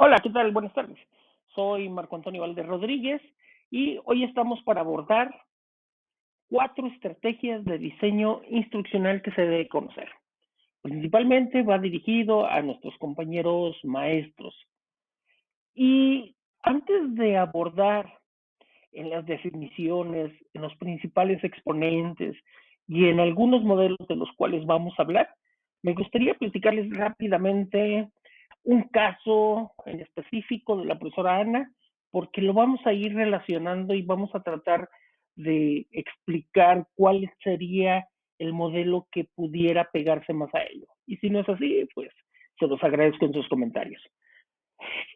Hola, ¿qué tal? Buenas tardes. Soy Marco Antonio Valdez Rodríguez y hoy estamos para abordar 4 estrategias de diseño instruccional que se debe conocer. Principalmente va dirigido a nuestros compañeros maestros. Y antes de abordar en las definiciones, en los principales exponentes y en algunos modelos de los cuales vamos a hablar, me gustaría platicarles rápidamente un caso en específico de la profesora Ana, porque lo vamos a ir relacionando y vamos a tratar de explicar cuál sería el modelo que pudiera pegarse más a ello. Y si no es así, pues se los agradezco en sus comentarios.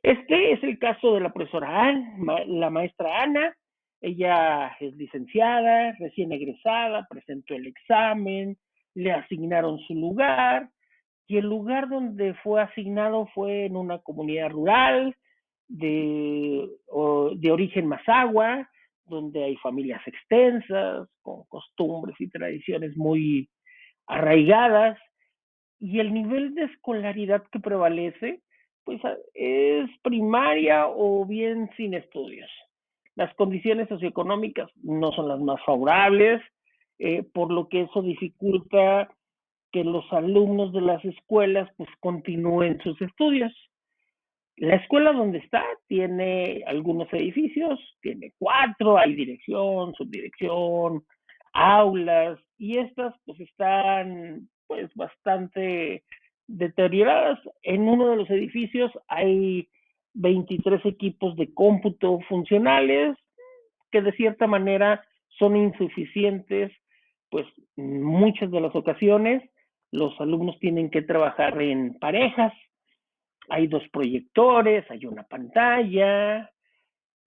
Este es el caso de la profesora Ana, la maestra Ana. Ella es licenciada, recién egresada, presentó el examen, le asignaron su lugar y el lugar donde fue asignado fue en una comunidad rural de origen mazahua, donde hay familias extensas, con costumbres y tradiciones muy arraigadas, y el nivel de escolaridad que prevalece, pues es primaria o bien sin estudios. Las condiciones socioeconómicas no son las más favorables, por lo que eso dificulta que los alumnos de las escuelas pues continúen sus estudios. La escuela donde está tiene algunos edificios, tiene 4, hay dirección, subdirección, aulas, y estas pues están pues bastante deterioradas. En uno de los edificios hay 23 equipos de cómputo funcionales que de cierta manera son insuficientes, pues muchas de las ocasiones los alumnos tienen que trabajar en parejas, hay 2 proyectores, hay una pantalla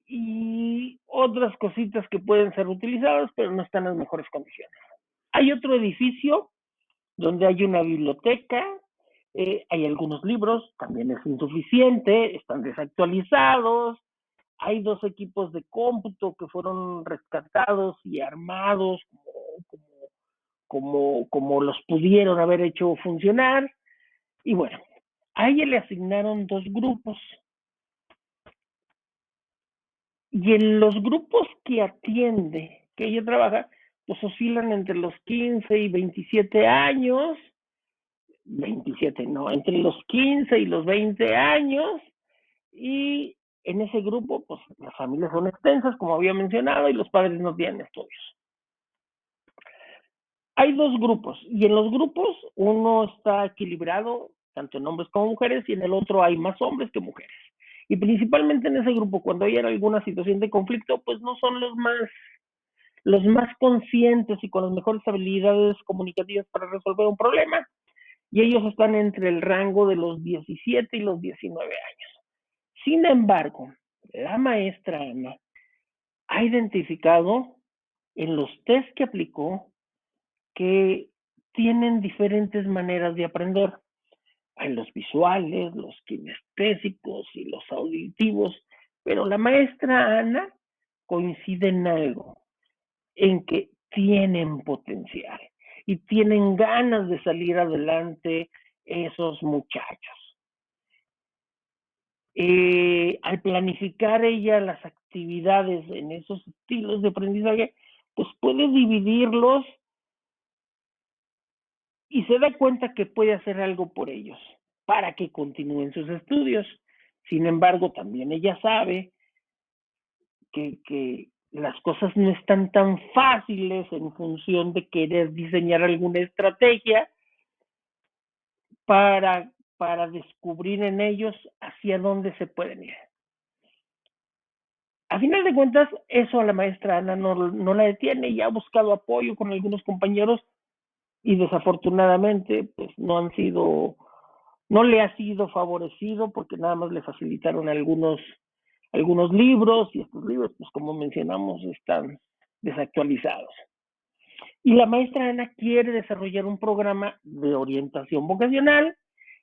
y otras cositas que pueden ser utilizadas, pero no están en las mejores condiciones. Hay otro edificio donde hay una biblioteca, hay algunos libros, también es insuficiente, están desactualizados, hay 2 equipos de cómputo que fueron rescatados y armados como los pudieron haber hecho funcionar. Y bueno, a ella le asignaron 2 grupos. Y en los grupos que atiende, que ella trabaja, pues oscilan entre los 15 y 27 años, 27 no, entre los 15 y los 20 años, y en ese grupo, pues las familias son extensas, como había mencionado, y los padres no tienen estudios. Hay 2 grupos, y en los grupos uno está equilibrado, tanto en hombres como mujeres, y en el otro hay más hombres que mujeres. Y principalmente en ese grupo, cuando hay alguna situación de conflicto, pues no son los más conscientes y con las mejores habilidades comunicativas para resolver un problema. Y ellos están entre el rango de los 17 y los 19 años. Sin embargo, la maestra Ana ha identificado en los test que aplicó que tienen diferentes maneras de aprender. Hay los visuales, los kinestésicos y los auditivos, pero la maestra Ana coincide en algo, en que tienen potencial y tienen ganas de salir adelante esos muchachos. Al planificar ella las actividades en esos estilos de aprendizaje, pues puede dividirlos y se da cuenta que puede hacer algo por ellos para que continúen sus estudios. Sin embargo, también ella sabe que las cosas no están tan fáciles en función de querer diseñar alguna estrategia para, para descubrir en ellos hacia dónde se pueden ir. A final de cuentas, eso a la maestra Ana no la detiene y ha buscado apoyo con algunos compañeros y desafortunadamente pues no le ha sido favorecido porque nada más le facilitaron algunos libros y estos libros pues como mencionamos están desactualizados. Y la maestra Ana quiere desarrollar un programa de orientación vocacional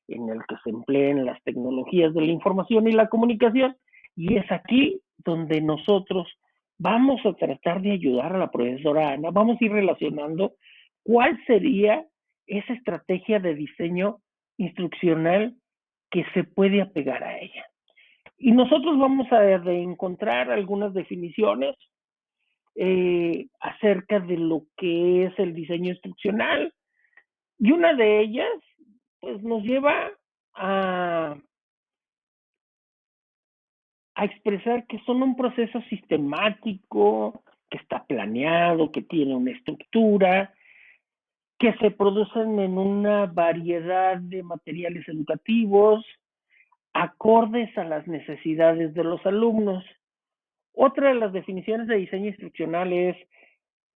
en el que se empleen las tecnologías de la información y la comunicación, y es aquí donde nosotros vamos a tratar de ayudar a la profesora Ana, vamos a ir relacionando cuál sería esa estrategia de diseño instruccional que se puede apegar a ella. Y nosotros vamos a encontrar algunas definiciones acerca de lo que es el diseño instruccional. Y una de ellas, pues nos lleva a, a expresar que son un proceso sistemático, que está planeado, que tiene una estructura, que se producen en una variedad de materiales educativos, acordes a las necesidades de los alumnos. Otra de las definiciones de diseño instruccional es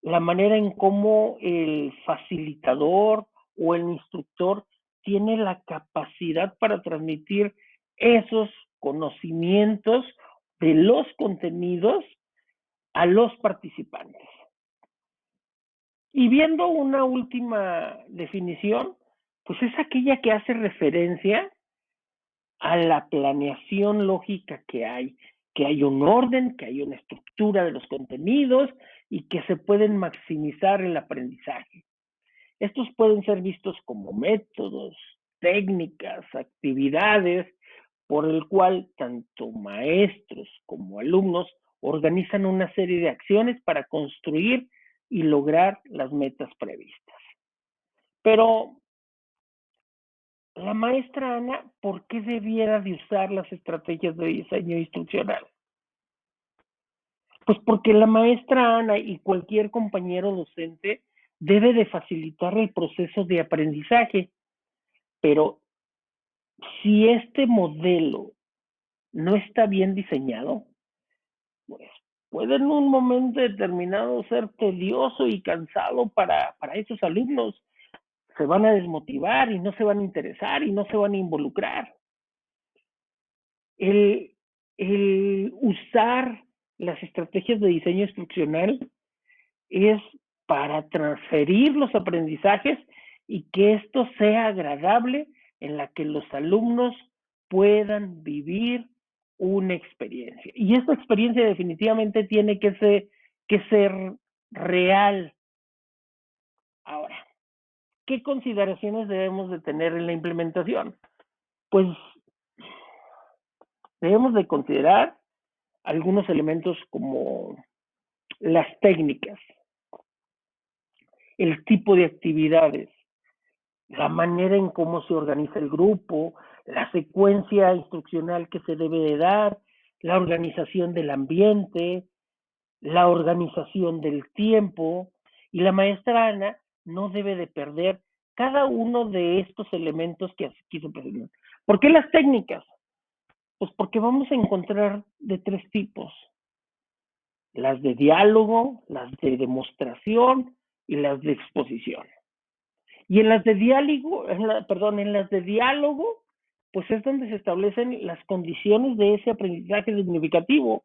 la manera en cómo el facilitador o el instructor tiene la capacidad para transmitir esos conocimientos de los contenidos a los participantes. Y viendo una última definición, pues es aquella que hace referencia a la planeación lógica que hay un orden, que hay una estructura de los contenidos y que se pueden maximizar el aprendizaje. Estos pueden ser vistos como métodos, técnicas, actividades por el cual tanto maestros como alumnos organizan una serie de acciones para construir y lograr las metas previstas. Pero la maestra Ana, ¿por qué debiera de usar las estrategias de diseño instruccional? Pues porque la maestra Ana y cualquier compañero docente debe de facilitar el proceso de aprendizaje, pero si este modelo no está bien diseñado, pues puede en un momento determinado ser tedioso y cansado para esos alumnos. Se van a desmotivar y no se van a interesar y no se van a involucrar. El, el usar las estrategias de diseño instruccional es para transferir los aprendizajes y que esto sea agradable en la que los alumnos puedan vivir una experiencia. Y esta experiencia definitivamente tiene que ser real. Ahora, ¿qué consideraciones debemos de tener en la implementación? Pues debemos de considerar algunos elementos como las técnicas, el tipo de actividades, la manera en cómo se organiza el grupo, la secuencia instruccional que se debe de dar, la organización del ambiente, la organización del tiempo, y la maestra Ana no debe de perder cada uno de estos elementos que aquí se presentan. ¿Por qué las técnicas? Pues porque vamos a encontrar de tres tipos: las de diálogo, las de demostración y las de exposición. Y en las de diálogo, en las de diálogo, pues es donde se establecen las condiciones de ese aprendizaje significativo.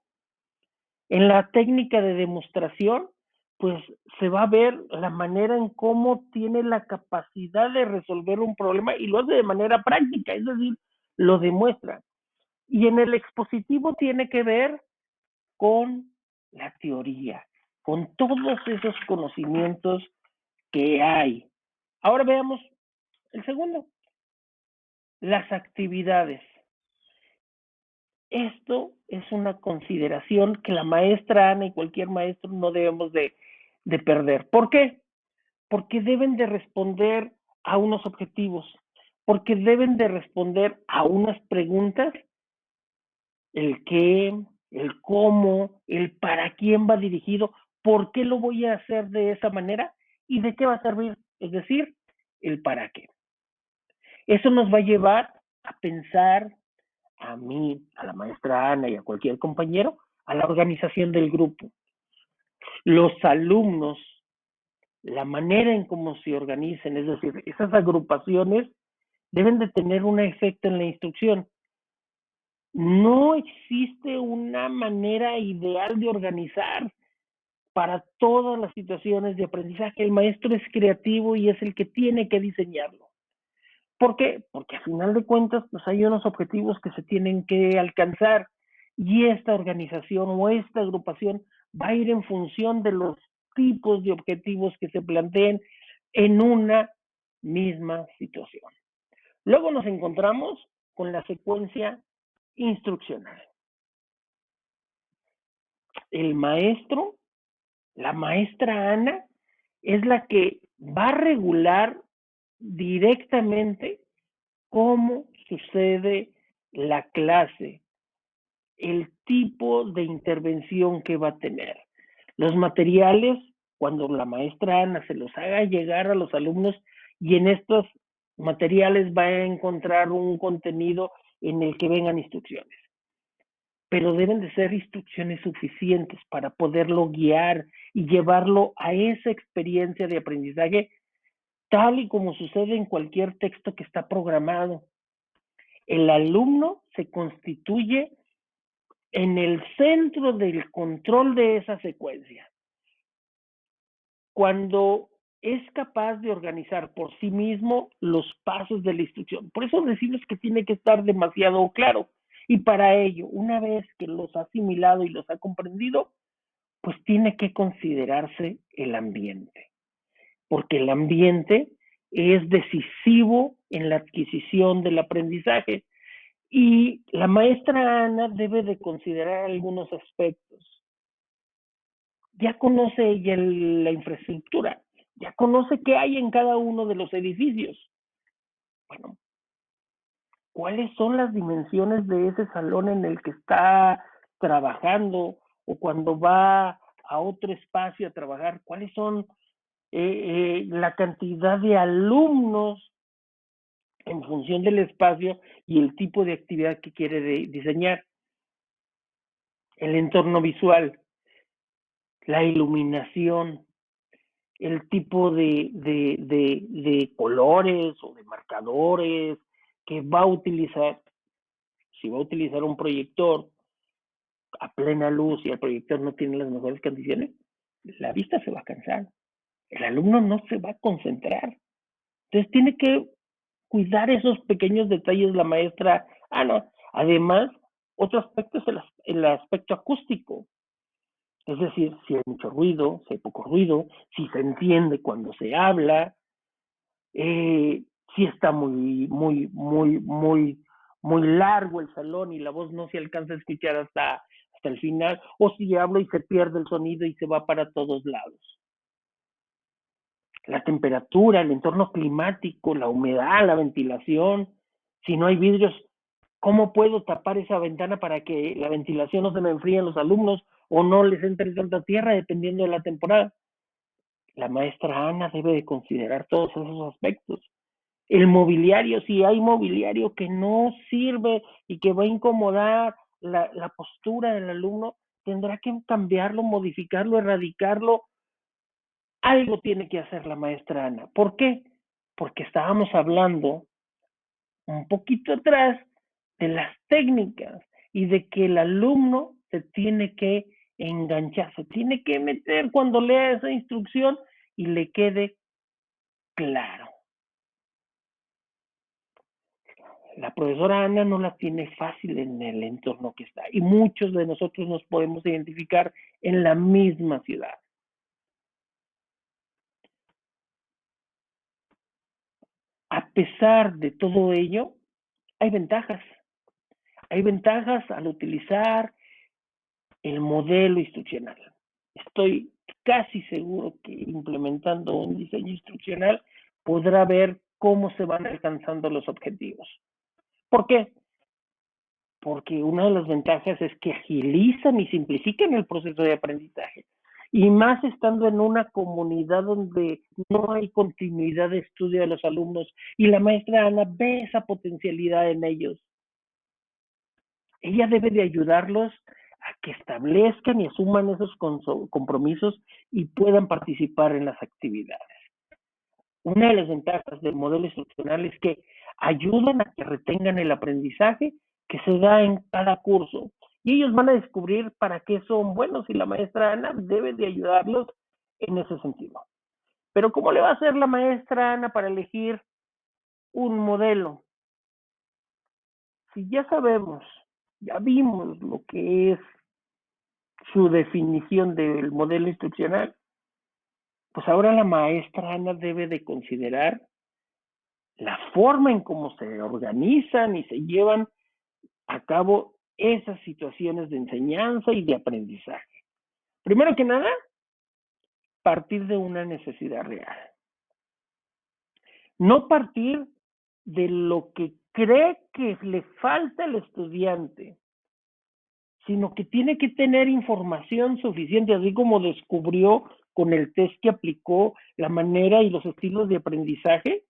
En la técnica de demostración, pues se va a ver la manera en cómo tiene la capacidad de resolver un problema y lo hace de manera práctica, es decir, lo demuestra. Y en el expositivo tiene que ver con la teoría, con todos esos conocimientos que hay. Ahora veamos el segundo, las actividades. Esto es una consideración que la maestra Ana y cualquier maestro no debemos de perder. ¿Por qué? Porque deben de responder a unos objetivos, porque deben de responder a unas preguntas, el qué, el cómo, el para quién va dirigido, por qué lo voy a hacer de esa manera y de qué va a servir, es decir, el para qué. Eso nos va a llevar a pensar, a mí, a la maestra Ana y a cualquier compañero, a la organización del grupo. Los alumnos, la manera en cómo se organicen, es decir, esas agrupaciones deben de tener un efecto en la instrucción. No existe una manera ideal de organizar para todas las situaciones de aprendizaje. El maestro es creativo y es el que tiene que diseñarlo. ¿Por qué? Porque a final de cuentas, pues hay unos objetivos que se tienen que alcanzar y esta organización o esta agrupación va a ir en función de los tipos de objetivos que se planteen en una misma situación. Luego nos encontramos con la secuencia instruccional. el maestro, la maestra Ana, es la que va a regular directamente cómo sucede la clase, el tipo de intervención que va a tener. Los materiales, cuando la maestra Ana se los haga llegar a los alumnos, y en estos materiales va a encontrar un contenido en el que vengan instrucciones, pero deben de ser instrucciones suficientes para poderlo guiar y llevarlo a esa experiencia de aprendizaje tal y como sucede en cualquier texto que está programado. El alumno se constituye en el centro del control de esa secuencia. Cuando es capaz de organizar por sí mismo los pasos de la instrucción. Por eso decimos que tiene que estar demasiado claro. Y para ello, una vez que los ha asimilado y los ha comprendido, pues tiene que considerarse el ambiente. Porque el ambiente es decisivo en la adquisición del aprendizaje. Y la maestra Ana debe de considerar algunos aspectos. Ya conoce ella la infraestructura, ya conoce qué hay en cada uno de los edificios. Bueno, ¿cuáles son las dimensiones de ese salón en el que está trabajando? O cuando va a otro espacio a trabajar, ¿cuáles son la cantidad de alumnos en función del espacio y el tipo de actividad que quiere diseñar? El entorno visual, la iluminación, el tipo de colores o de marcadores que va a utilizar. Si va a utilizar un proyector a plena luz y el proyector no tiene las mejores condiciones, la vista se va a cansar. El alumno no se va a concentrar. Entonces tiene que cuidar esos pequeños detalles la maestra Ana. Además, otro aspecto es el aspecto acústico. Es decir, si hay mucho ruido, si hay poco ruido, si se entiende cuando se habla, si está muy largo el salón y la voz no se alcanza a escuchar hasta el final, o si hablo y se pierde el sonido y se va para todos lados. La temperatura, el entorno climático, la humedad, la ventilación, si no hay vidrios, ¿cómo puedo tapar esa ventana para que la ventilación no se me enfríe en los alumnos o no les entre tanta tierra dependiendo de la temporada? La maestra Ana debe de considerar todos esos aspectos. El mobiliario, si hay mobiliario que no sirve y que va a incomodar la postura del alumno, tendrá que cambiarlo, modificarlo, erradicarlo. Algo tiene que hacer la maestra Ana. ¿Por qué? Porque estábamos hablando un poquito atrás de las técnicas y de que el alumno se tiene que enganchar, se tiene que meter cuando lea esa instrucción y le quede claro. La profesora Ana no la tiene fácil en el entorno que está y muchos de nosotros nos podemos identificar en la misma ciudad. A pesar de todo ello, hay ventajas. Hay ventajas al utilizar el modelo instruccional. Estoy casi seguro que implementando un diseño instruccional podrá ver cómo se van alcanzando los objetivos. ¿Por qué? Porque una de las ventajas es que agilizan y simplifican el proceso de aprendizaje. Y más estando en una comunidad donde no hay continuidad de estudio de los alumnos y la maestra Ana ve esa potencialidad en ellos. Ella debe de ayudarlos a que establezcan y asuman esos compromisos y puedan participar en las actividades. Una de las ventajas del modelo instruccional es que ayudan a que retengan el aprendizaje que se da en cada curso. Y ellos van a descubrir para qué son buenos y la maestra Ana debe de ayudarlos en ese sentido. Pero ¿cómo le va a hacer la maestra Ana para elegir un modelo? Si ya sabemos, ya vimos lo que es su definición del modelo instruccional, pues ahora la maestra Ana debe de considerar la forma en cómo se organizan y se llevan a cabo esas situaciones de enseñanza y de aprendizaje. Primero que nada, partir de una necesidad real. No partir de lo que cree que le falta al estudiante, sino que tiene que tener información suficiente, así como descubrió con el test que aplicó la manera y los estilos de aprendizaje,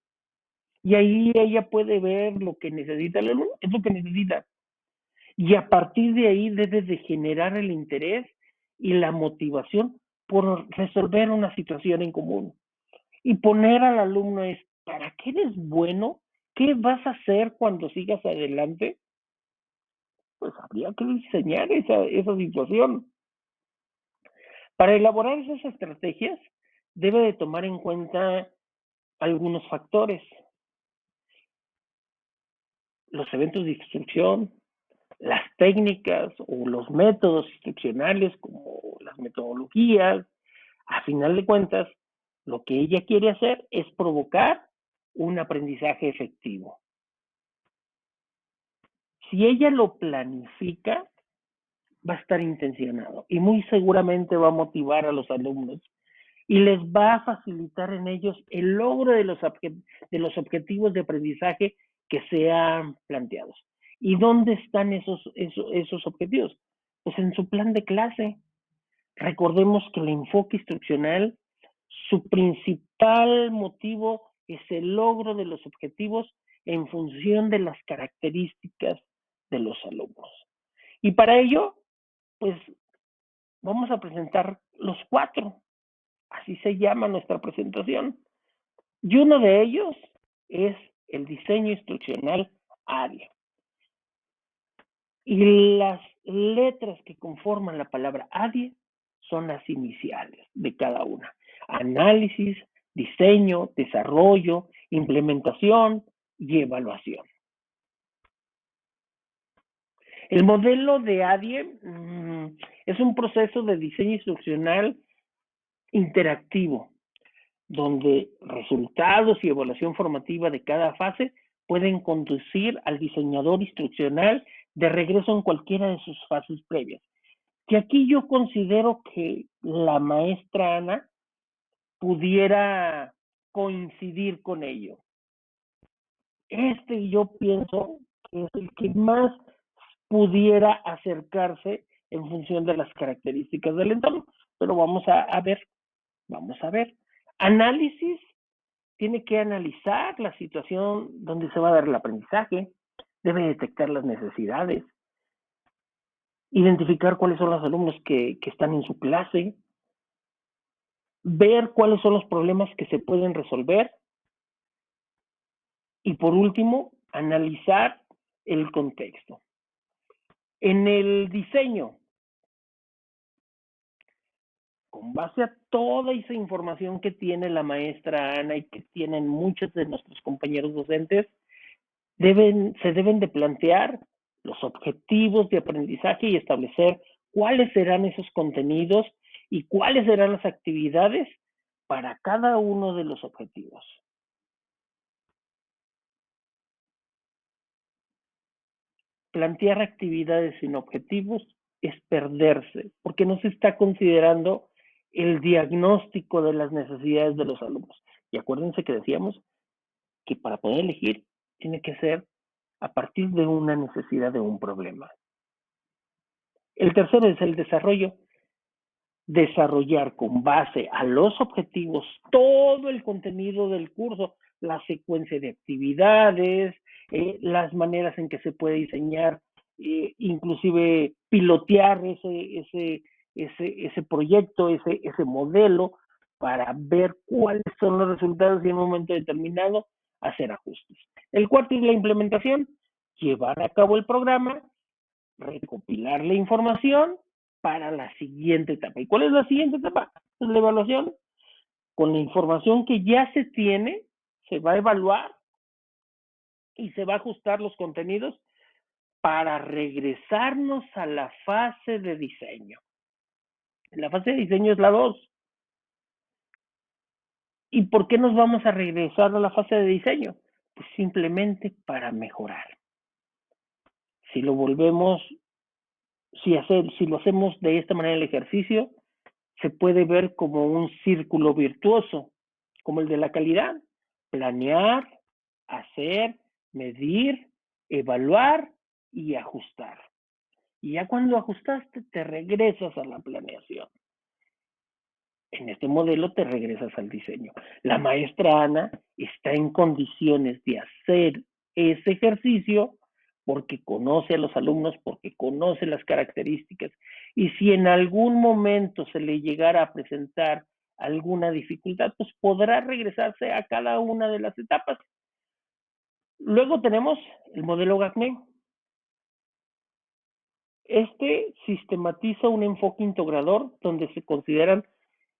y ahí ella puede ver lo que necesita el alumno, es lo que necesita. Y a partir de ahí debe de generar el interés y la motivación por resolver una situación en común. Y poner al alumno es, ¿para qué eres bueno? ¿Qué vas a hacer cuando sigas adelante? Pues habría que diseñar esa situación. Para elaborar esas estrategias, debe de tomar en cuenta algunos factores: los eventos de instrucción, las técnicas o los métodos instruccionales como las metodologías. A final de cuentas, lo que ella quiere hacer es provocar un aprendizaje efectivo. Si ella lo planifica, va a estar intencionado y muy seguramente va a motivar a los alumnos y les va a facilitar en ellos el logro de los objetivos de aprendizaje que sean planteados. ¿Y dónde están esos objetivos? Pues en su plan de clase. Recordemos que el enfoque instruccional, su principal motivo es el logro de los objetivos en función de las características de los alumnos. Y para ello, pues vamos a presentar los 4. Así se llama nuestra presentación. Y uno de ellos es el diseño instruccional ADIE. Y las letras que conforman la palabra ADIE son las iniciales de cada una: análisis, diseño, desarrollo, implementación y evaluación. El modelo de ADIE es un proceso de diseño instruccional interactivo, donde resultados y evaluación formativa de cada fase pueden conducir al diseñador instruccional de regreso en cualquiera de sus fases previas. Que aquí yo considero que la maestra Ana pudiera coincidir con ello. Yo pienso que es el que más pudiera acercarse en función de las características del entorno. Pero vamos a ver. Análisis: tiene que analizar la situación donde se va a dar el aprendizaje, debe detectar las necesidades, identificar cuáles son los alumnos que están en su clase, ver cuáles son los problemas que se pueden resolver y, por último, analizar el contexto. En el diseño, con base a toda esa información que tiene la maestra Ana y que tienen muchos de nuestros compañeros docentes, se deben de plantear los objetivos de aprendizaje y establecer cuáles serán esos contenidos y cuáles serán las actividades para cada uno de los objetivos. Plantear actividades sin objetivos es perderse, porque no se está considerando el diagnóstico de las necesidades de los alumnos. Y acuérdense que decíamos que para poder elegir tiene que ser a partir de una necesidad, de un problema. El tercero es el desarrollo. Desarrollar con base a los objetivos todo el contenido del curso, la secuencia de actividades, las maneras en que se puede diseñar, inclusive pilotear ese proyecto, ese modelo, para ver cuáles son los resultados y en un momento determinado hacer ajustes. El cuarto es la implementación: llevar a cabo el programa, recopilar la información para la siguiente etapa. ¿Y cuál es la siguiente etapa? Pues la evaluación. Con la información que ya se tiene, se va a evaluar y se va a ajustar los contenidos para regresarnos a la fase de diseño. La fase de diseño es la 2. ¿Y por qué nos vamos a regresar a la fase de diseño? Pues simplemente para mejorar. Si lo volvemos, si lo hacemos de esta manera el ejercicio, se puede ver como un círculo virtuoso, como el de la calidad. Planear, hacer, medir, evaluar y ajustar. Y ya cuando ajustaste, te regresas a la planeación. En este modelo te regresas al diseño. La maestra Ana está en condiciones de hacer ese ejercicio porque conoce a los alumnos, porque conoce las características. Y si en algún momento se le llegara a presentar alguna dificultad, pues podrá regresarse a cada una de las etapas. Luego tenemos el modelo Gagné. Este sistematiza un enfoque integrador donde se consideran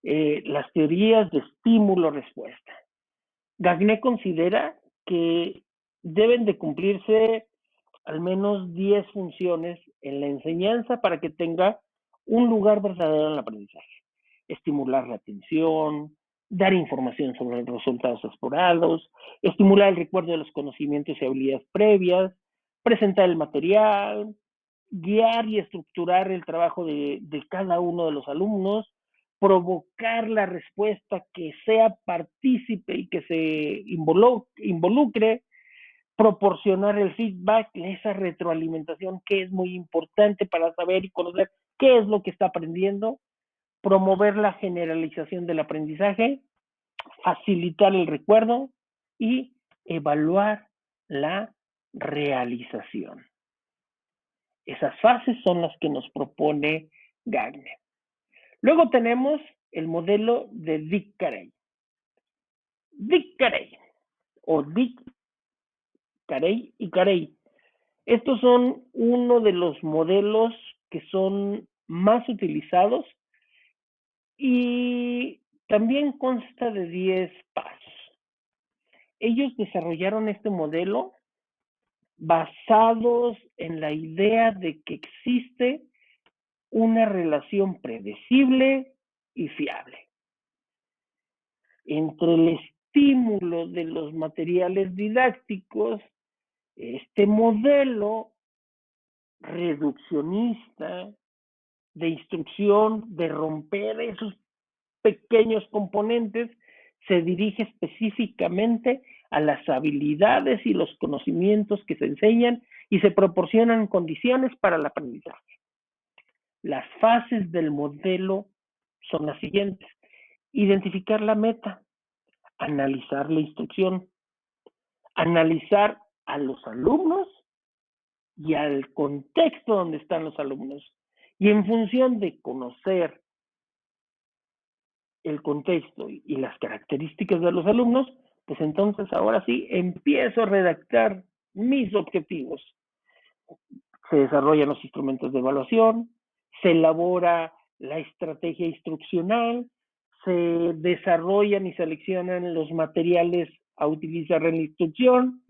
las teorías de estímulo-respuesta. Gagné considera que deben de cumplirse al menos 10 funciones en la enseñanza para que tenga un lugar verdadero en el aprendizaje. Estimular la atención, dar información sobre los resultados explorados, estimular el recuerdo de los conocimientos y habilidades previas, presentar el material, guiar y estructurar el trabajo de cada uno de los alumnos, provocar la respuesta que sea partícipe y que se involucre, proporcionar el feedback, esa retroalimentación que es muy importante para saber y conocer qué es lo que está aprendiendo, promover la generalización del aprendizaje, facilitar el recuerdo y evaluar la realización. Esas fases son las que nos propone Gagné. Luego tenemos el modelo de Dick Carey. Dick Carey o Dick Carey y Carey. Estos son uno de los modelos que son más utilizados y también consta de 10 pasos. Ellos desarrollaron este modelo basados en la idea de que existe una relación predecible y fiable entre el estímulo de los materiales didácticos, este modelo reduccionista de instrucción, de romper esos pequeños componentes, se dirige específicamente a las habilidades y los conocimientos que se enseñan y se proporcionan condiciones para el aprendizaje. Las fases del modelo son las siguientes: identificar la meta, analizar la instrucción, analizar a los alumnos y al contexto donde están los alumnos. Y en función de conocer el contexto y las características de los alumnos, pues entonces ahora sí empiezo a redactar mis objetivos. Se desarrollan los instrumentos de evaluación, se elabora la estrategia instruccional, se desarrollan y seleccionan los materiales a utilizar en la instrucción,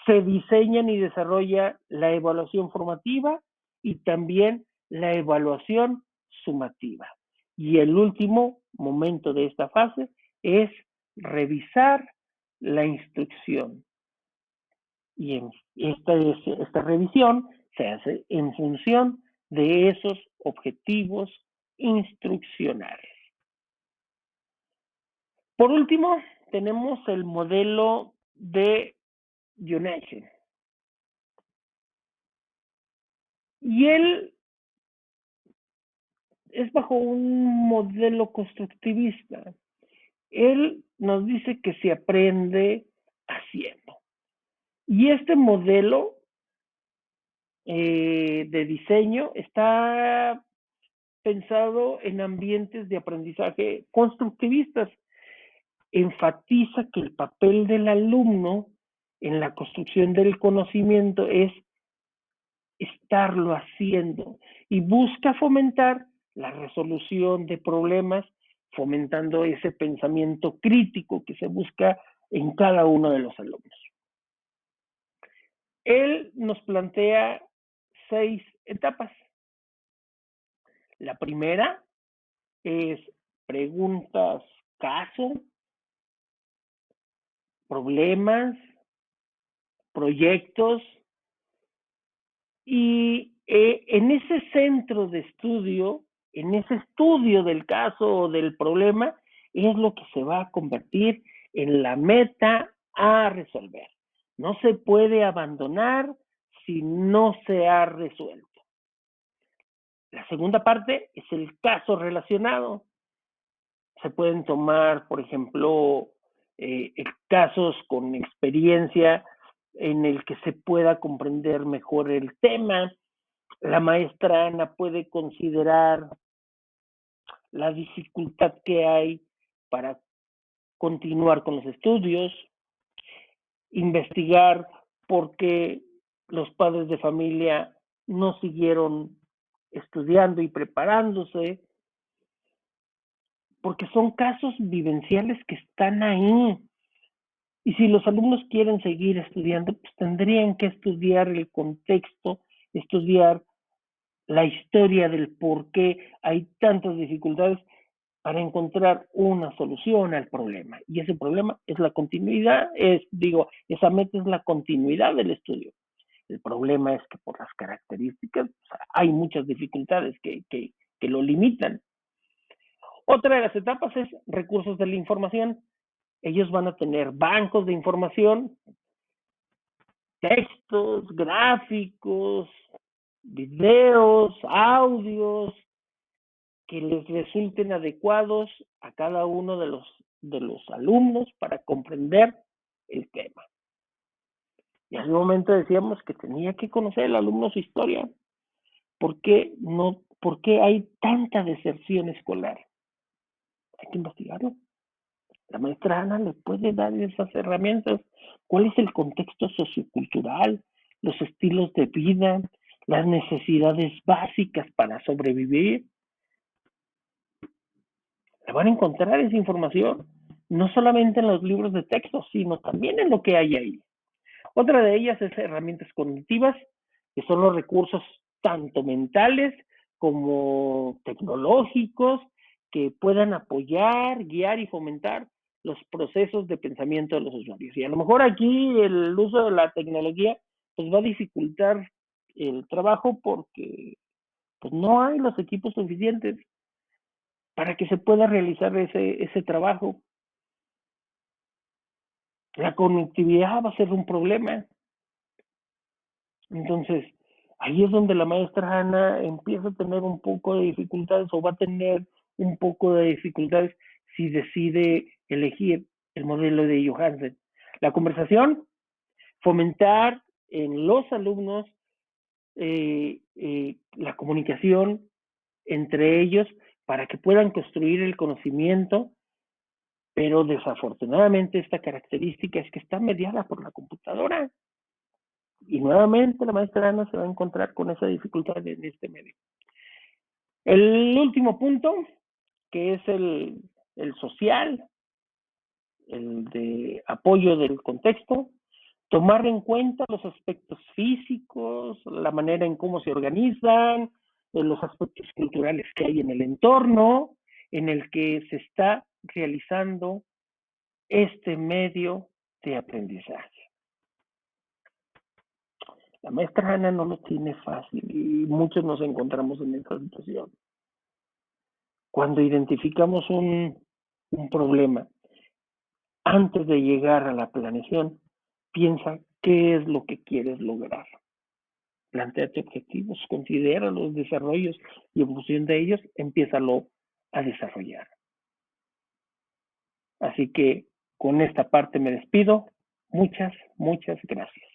se diseñan y desarrolla la evaluación formativa y también la evaluación sumativa. Y el último momento de esta fase es revisar la instrucción. Y esta revisión se hace en función de esos objetivos instruccionales. Por último, tenemos el modelo de United. Y él es bajo un modelo constructivista. Él nos dice que se aprende haciendo. Y este modelo de diseño está pensado en ambientes de aprendizaje constructivistas. Enfatiza que el papel del alumno en la construcción del conocimiento es estarlo haciendo y busca fomentar la resolución de problemas, fomentando ese pensamiento crítico que se busca en cada uno de los alumnos. Él nos plantea 6 etapas. La primera es preguntas, caso, problemas, proyectos, y en ese centro de estudio en ese estudio del caso o del problema es lo que se va a convertir en la meta a resolver. No se puede abandonar si no se ha resuelto. La segunda parte es el caso relacionado. Se pueden tomar, por ejemplo, casos con experiencia en el que se pueda comprender mejor el tema. La maestra Ana puede considerar la dificultad que hay para continuar con los estudios, investigar por qué los padres de familia no siguieron estudiando y preparándose, porque son casos vivenciales que están ahí. Y si los alumnos quieren seguir estudiando, pues tendrían que estudiar el contexto, estudiar la historia del por qué hay tantas dificultades para encontrar una solución al problema. Y ese problema es la continuidad, esa meta es la continuidad del estudio. El problema es que por las características hay muchas dificultades que lo limitan. Otra de las etapas es recursos de la información. Ellos van a tener bancos de información, textos, gráficos, videos, audios, que les resulten adecuados a cada uno de los alumnos para comprender el tema. Y en un momento decíamos que tenía que conocer el alumno su historia. ¿Por qué hay tanta deserción escolar? Hay que investigarlo. La maestra Ana le puede dar esas herramientas. ¿Cuál es el contexto sociocultural, los estilos de vida, las necesidades básicas para sobrevivir? Le van a encontrar esa información, no solamente en los libros de texto, sino también en lo que hay ahí. Otra de ellas es herramientas cognitivas, que son los recursos tanto mentales como tecnológicos que puedan apoyar, guiar y fomentar los procesos de pensamiento de los usuarios. Y a lo mejor aquí el uso de la tecnología pues va a dificultar el trabajo porque pues no hay los equipos suficientes para que se pueda realizar ese trabajo. La conectividad va a ser un problema. Entonces, ahí es donde la maestra Ana empieza a tener un poco de dificultades o va a tener un poco de dificultades si decide elegir el modelo de Johansen. La conversación, fomentar en los alumnos la comunicación entre ellos para que puedan construir el conocimiento, pero desafortunadamente esta característica es que está mediada por la computadora. Y nuevamente la maestra Ana se va a encontrar con esa dificultad en este medio. El último punto, que es el social, el de apoyo del contexto, tomar en cuenta los aspectos físicos, la manera en cómo se organizan, los aspectos culturales que hay en el entorno en el que se está realizando este medio de aprendizaje. La maestra Ana no lo tiene fácil y muchos nos encontramos en esta situación. Cuando identificamos un problema, antes de llegar a la planeación, piensa qué es lo que quieres lograr. Plantéate objetivos, considera los desarrollos y en función de ellos, empiézalo a desarrollar. Así que con esta parte me despido. Muchas gracias.